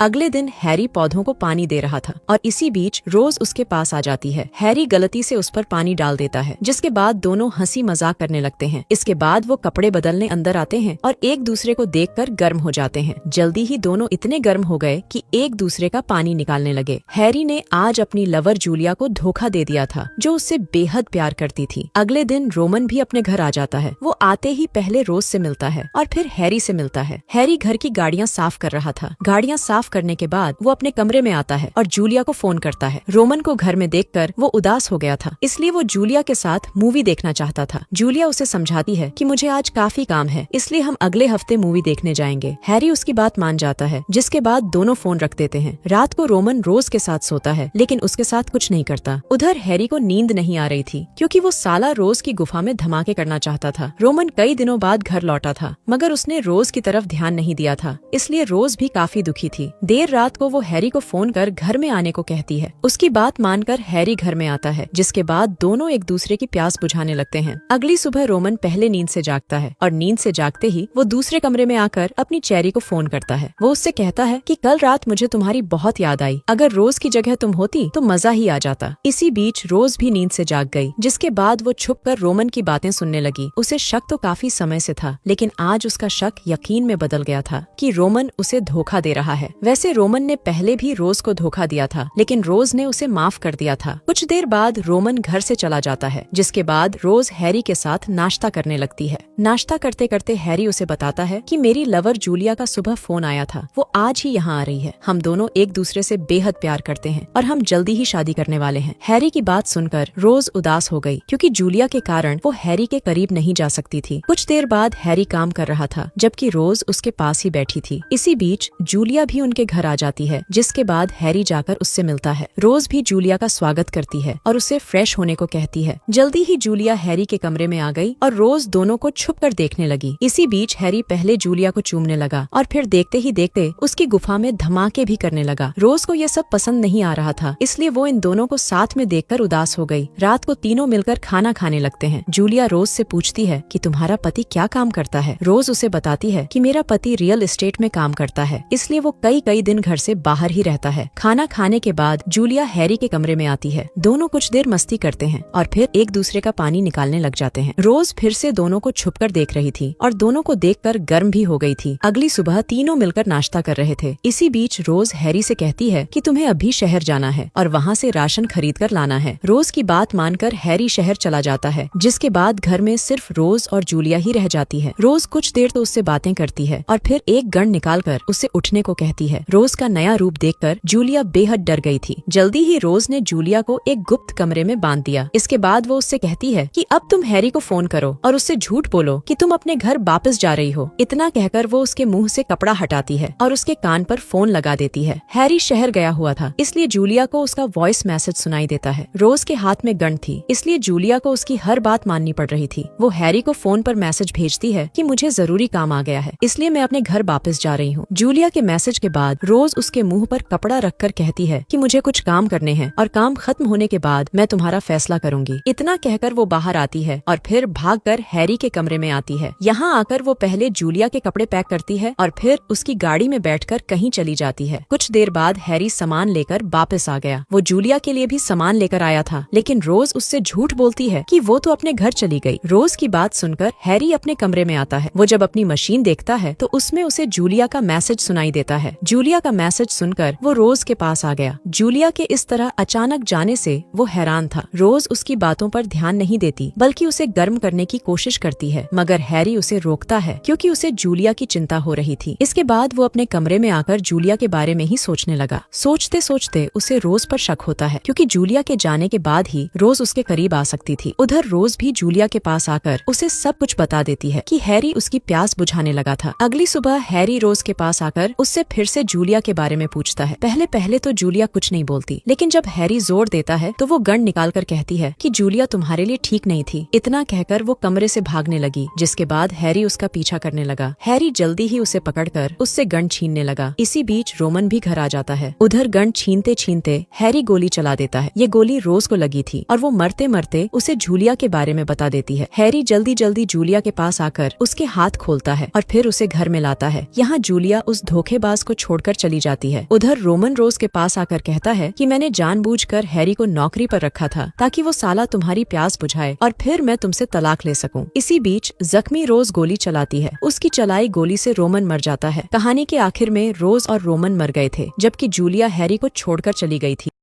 अगले दिन हैरी पौधों को पानी दे रहा था और इसी बीच रोज उसके पास आ जाती है। हैरी गलती से उस पर पानी डाल देता है, जिसके बाद दोनों हंसी मजाक करने लगते हैं। इसके बाद वो कपड़े बदलने अंदर आते हैं और एक दूसरे को देखकर गर्म हो जाते हैं। जल्दी ही दोनों इतने गर्म हो गए कि एक दूसरे का पानी निकालने लगे। हैरी ने आज अपनी लवर जूलिया को धोखा दे दिया था, जो उससे बेहद प्यार करती थी। अगले दिन रोमन भी अपने घर आ जाता है। वो आते ही पहले रोज से मिलता है और फिर हैरी से मिलता है। हैरी घर की गाड़ियाँ साफ कर रहा था। गाड़ियाँ साफ करने के बाद वो अपने कमरे में आता है और जूलिया को फोन करता है। रोमन को घर में देखकर वो उदास हो गया था, इसलिए वो जूलिया के साथ मूवी देखना चाहता था। जूलिया उसे समझाती है कि मुझे आज काफी काम है, इसलिए हम अगले हफ्ते मूवी देखने जाएंगे। हैरी उसकी बात मान जाता है, जिसके बाद दोनों फोन रख देते हैं। रात को रोमन रोज के साथ सोता है, लेकिन उसके साथ कुछ नहीं करता। उधर हैरी को नींद नहीं आ रही थी, क्योंकि वो साला रोज की गुफा में धमाके करना चाहता था। रोमन कई दिनों बाद घर लौटा था, मगर उसने रोज की तरफ ध्यान नहीं दिया था, इसलिए रोज भी काफी दुखी थी। देर रात को वो हैरी को फोन कर घर में आने को कहती है। उसकी बात मानकर हैरी घर में आता है, जिसके बाद दोनों एक दूसरे की प्यास बुझाने लगते हैं। अगली सुबह रोमन पहले नींद से जागता है और नींद से जागते ही वो दूसरे कमरे में आकर अपनी चेरी को फोन करता है। वो उससे कहता है कि कल रात मुझे तुम्हारी बहुत याद आई, अगर रोज की जगह तुम होती तो मजा ही आ जाता। इसी बीच रोज भी नींद से जाग गई, जिसके बाद वो छुपकर रोमन की बातें सुनने लगी। उसे शक तो काफी समय से था, लेकिन आज उसका शक यकीन में बदल गया था कि रोमन उसे धोखा दे रहा है। वैसे रोमन ने पहले भी रोज को धोखा दिया था, लेकिन रोज ने उसे माफ कर दिया था। कुछ देर बाद रोमन घर से चला जाता है, जिसके बाद रोज हैरी के साथ नाश्ता करने लगती है। नाश्ता करते करते हैरी उसे बताता है कि मेरी लवर जूलिया का सुबह फोन आया था, वो आज ही यहाँ आ रही है। हम दोनों एक दूसरे से बेहद प्यार करते हैं और हम जल्दी ही शादी करने वाले हैं। हैरी की बात सुनकर रोज उदास हो गई, क्योंकि जूलिया के कारण वो हैरी के करीब नहीं जा सकती थी। कुछ देर बाद हैरी काम कर रहा था, जबकि रोज उसके पास ही बैठी थी। इसी बीच जूलिया भी उनके घर आ जाती है, जिसके बाद हैरी जाकर उससे मिलता है। रोज भी जूलिया का स्वागत करती है और उसे फ्रेश होने को कहती है। जल्दी ही जूलिया हैरी के कमरे में आ गई और रोज दोनों को छुपकर देखने लगी। इसी बीच हैरी पहले जूलिया को चूमने लगा और फिर देखते ही देखते उसकी गुफा में धमाके भी करने लगा। रोज को यह सब पसंद नहीं आ रहा था, इसलिए वो इन दोनों को साथ में देखकर उदास हो गई। रात को तीनों मिलकर खाना खाने लगते हैं। जूलिया रोज से पूछती है कि तुम्हारा पति क्या काम करता है। रोज उसे बताती है कि मेरा पति रियल एस्टेट में काम करता है, इसलिए वो कई दिन घर से बाहर ही रहता है। खाना खाने के बाद जूलिया हैरी के कमरे में आती है। दोनों कुछ देर मस्ती करते हैं और फिर एक दूसरे का पानी निकालने लग जाते हैं। रोज फिर से दोनों को छुपकर देख रही थी और दोनों को देखकर गर्म भी हो गई थी। अगली सुबह तीनों मिलकर नाश्ता कर रहे थे। इसी बीच रोज हैरी से कहती है कि तुम्हें अभी शहर जाना है और वहाँ से राशन खरीद कर लाना है। रोज की बात मानकर हैरी शहर चला जाता है, जिसके बाद घर में सिर्फ रोज और जूलिया ही रह जाती है। रोज कुछ देर तो उससे बातें करती है और फिर एक गन निकालकर उसे उठने को कहती है। रोज का नया रूप देखकर जूलिया बेहद डर गई थी। जल्दी ही रोज ने जूलिया को एक गुप्त कमरे में बांध दिया। इसके बाद वो उससे कहती है कि अब तुम हैरी को फोन करो और उससे झूठ बोलो कि तुम अपने घर वापस जा रही हो। इतना कहकर वो उसके मुंह से कपड़ा हटाती है और उसके कान पर फोन लगा देती है। हैरी शहर गया हुआ था, इसलिए जूलिया को उसका वॉइस मैसेज सुनाई देता है। रोज के हाथ में गन थी, इसलिए जूलिया को उसकी हर बात माननी पड़ रही थी। वो हैरी को फोन पर मैसेज भेजती है कि मुझे जरूरी काम आ गया है, इसलिए मैं अपने घर वापस जा रही हूँ। जूलिया के मैसेज के बाद रोज उसके मुंह पर कपड़ा रखकर कहती है कि मुझे कुछ काम करने हैं और काम खत्म होने के बाद मैं तुम्हारा फैसला करूंगी। इतना कहकर वो बाहर आती है और फिर भागकर हैरी के कमरे में आती है। यहाँ आकर वो पहले जूलिया के कपड़े पैक करती है और फिर उसकी गाड़ी में बैठकर कहीं चली जाती है। कुछ देर बाद हैरी सामान लेकर वापस आ गया। वो जूलिया के लिए भी सामान लेकर आया था, लेकिन रोज उससे झूठ बोलती है कि वो तो अपने घर चली गई। रोज की बात सुनकर हैरी अपने कमरे में आता है। वो जब अपनी मशीन देखता है तो उसमें उसे जूलिया का मैसेज सुनाई देता है। जूलिया का मैसेज सुनकर वो रोज के पास आ गया। जूलिया के इस तरह अचानक जाने से वो हैरान था। रोज उसकी बातों पर ध्यान नहीं देती, बल्कि उसे गर्म करने की कोशिश करती है, मगर हैरी उसे रोकता है क्योंकि उसे जूलिया की चिंता हो रही थी। इसके बाद वो अपने कमरे में आकर जूलिया के बारे में ही सोचने लगा। सोचते सोचते उसे रोज पर शक होता है, क्योंकि जूलिया के जाने के बाद ही रोज उसके करीब आ सकती थी। उधर रोज भी जूलिया के पास आकर उसे सब कुछ बता देती है कि हैरी उसकी प्यास बुझाने लगा था। अगली सुबह हैरी रोज के पास आकर उससे फिर से जूलिया के बारे में पूछता है। पहले तो जूलिया कुछ नहीं बोलती, लेकिन जब हैरी जोर देता है तो वो गन निकाल कर कहती है कि जूलिया तुम्हारे लिए ठीक नहीं थी। इतना कहकर वो कमरे से भागने लगी, जिसके बाद हैरी उसका पीछा करने लगा। हैरी जल्दी ही उसे पकड़कर उससे गन छीनने लगा। इसी बीच रोमन भी घर आ जाता है। उधर गन छीनते छीनते हैरी गोली चला देता है। ये गोली रोज को लगी थी और वो मरते मरते उसे जूलिया के बारे में बता देती है। हैरी जल्दी जल्दी जूलिया के पास आकर उसके हाथ खोलता है और फिर उसे घर में लाता है। यहाँ जूलिया उस धोखेबाज को छोड़कर चली जाती है। उधर रोमन रोज के पास आकर कहता है कि मैंने जानबूझकर हैरी को नौकरी पर रखा था ताकि वो साला तुम्हारी प्यास बुझाए और फिर मैं तुमसे तलाक ले सकूं। इसी बीच जख्मी रोज गोली चलाती है। उसकी चलाई गोली से रोमन मर जाता है। कहानी के आखिर में रोज और रोमन मर गए थे, जबकि जूलिया हैरी को छोड़कर चली गई थी।